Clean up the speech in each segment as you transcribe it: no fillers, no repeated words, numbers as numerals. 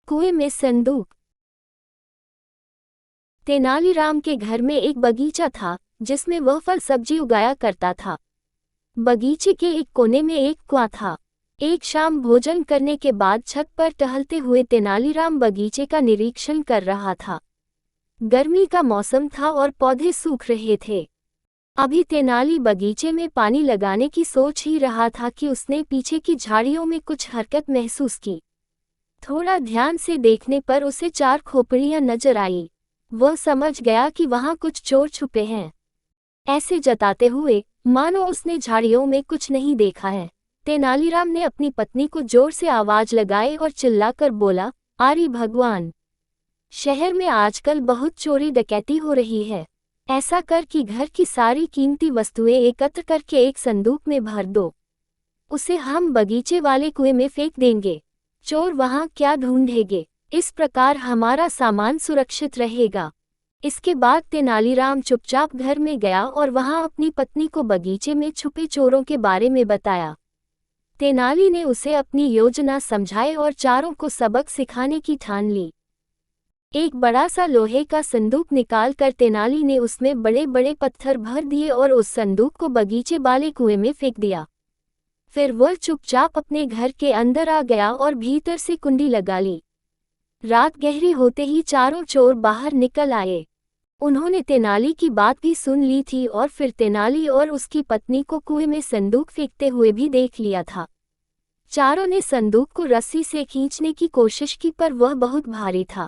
कुएं में संदूक। तेनालीराम के घर में एक बगीचा था जिसमें वह फल सब्जी उगाया करता था। बगीचे के एक कोने में एक कुआं था। एक शाम भोजन करने के बाद छत पर टहलते हुए तेनालीराम बगीचे का निरीक्षण कर रहा था। गर्मी का मौसम था और पौधे सूख रहे थे। अभी तेनाली बगीचे में पानी लगाने की सोच ही रहा था कि उसने पीछे की झाड़ियों में कुछ हरकत महसूस की। थोड़ा ध्यान से देखने पर उसे 4 खोपड़ियां नजर आई। वह समझ गया कि वहां कुछ चोर छुपे हैं, ऐसे जताते हुए मानो उसने झाड़ियों में कुछ नहीं देखा है। तेनालीराम ने अपनी पत्नी को जोर से आवाज लगाई और चिल्लाकर बोला, आरी भगवान, शहर में आजकल बहुत चोरी डकैती हो रही है। ऐसा कर कि घर की सारी कीमती वस्तुएं एकत्र करके एक संदूक में भर दो। उसे हम बगीचे वाले कुएं में फेंक देंगे। चोर वहां क्या ढूंढेंगे? इस प्रकार हमारा सामान सुरक्षित रहेगा। इसके बाद तेनालीराम चुपचाप घर में गया और वहां अपनी पत्नी को बगीचे में छुपे चोरों के बारे में बताया। तेनाली ने उसे अपनी योजना समझाई और चारों को सबक सिखाने की ठान ली। एक बड़ा सा लोहे का संदूक निकालकर तेनाली ने उसमें बड़े बड़े पत्थर भर दिए और उस संदूक को बगीचे वाले कुएं में फेंक दिया। फिर वह चुपचाप अपने घर के अंदर आ गया और भीतर से कुंडी लगा ली। रात गहरी होते ही चारों चोर बाहर निकल आए। उन्होंने तेनाली की बात भी सुन ली थी और फिर तेनाली और उसकी पत्नी को कुएं में संदूक फेंकते हुए भी देख लिया था। चारों ने संदूक को रस्सी से खींचने की कोशिश की पर वह बहुत भारी था।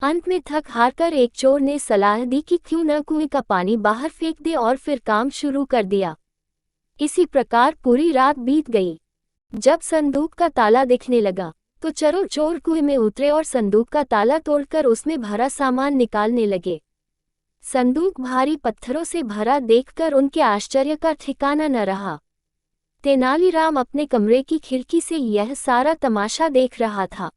अंत में थक हारकर एक चोर ने सलाह दी कि क्यों न कुएं का पानी बाहर फेंक दे और फिर काम शुरू कर दिया। इसी प्रकार पूरी रात बीत गई। जब संदूक का ताला दिखने लगा तो चारों चोर कुएं में उतरे और संदूक का ताला तोड़कर उसमें भरा सामान निकालने लगे। संदूक भारी पत्थरों से भरा देखकर उनके आश्चर्य का ठिकाना न रहा। तेनालीराम अपने कमरे की खिड़की से यह सारा तमाशा देख रहा था।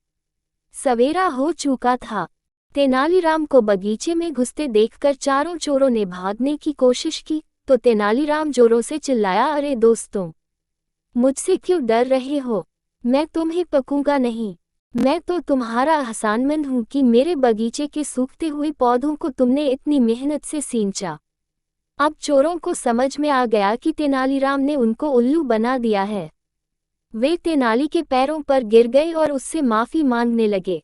सवेरा हो चुका था। तेनालीराम को बगीचे में घुसते देखकर चारों चोरों ने भागने की कोशिश की तो तेनालीराम जोरों से चिल्लाया, अरे दोस्तों, मुझसे क्यों डर रहे हो? मैं तुम्हें पकूंगा नहीं। मैं तो तुम्हारा एहसानमंद हूँ कि मेरे बगीचे के सूखते हुए पौधों को तुमने इतनी मेहनत से सींचा। अब चोरों को समझ में आ गया कि तेनालीराम ने उनको उल्लू बना दिया है। वे तेनाली के पैरों पर गिर गए और उससे माफी मांगने लगे।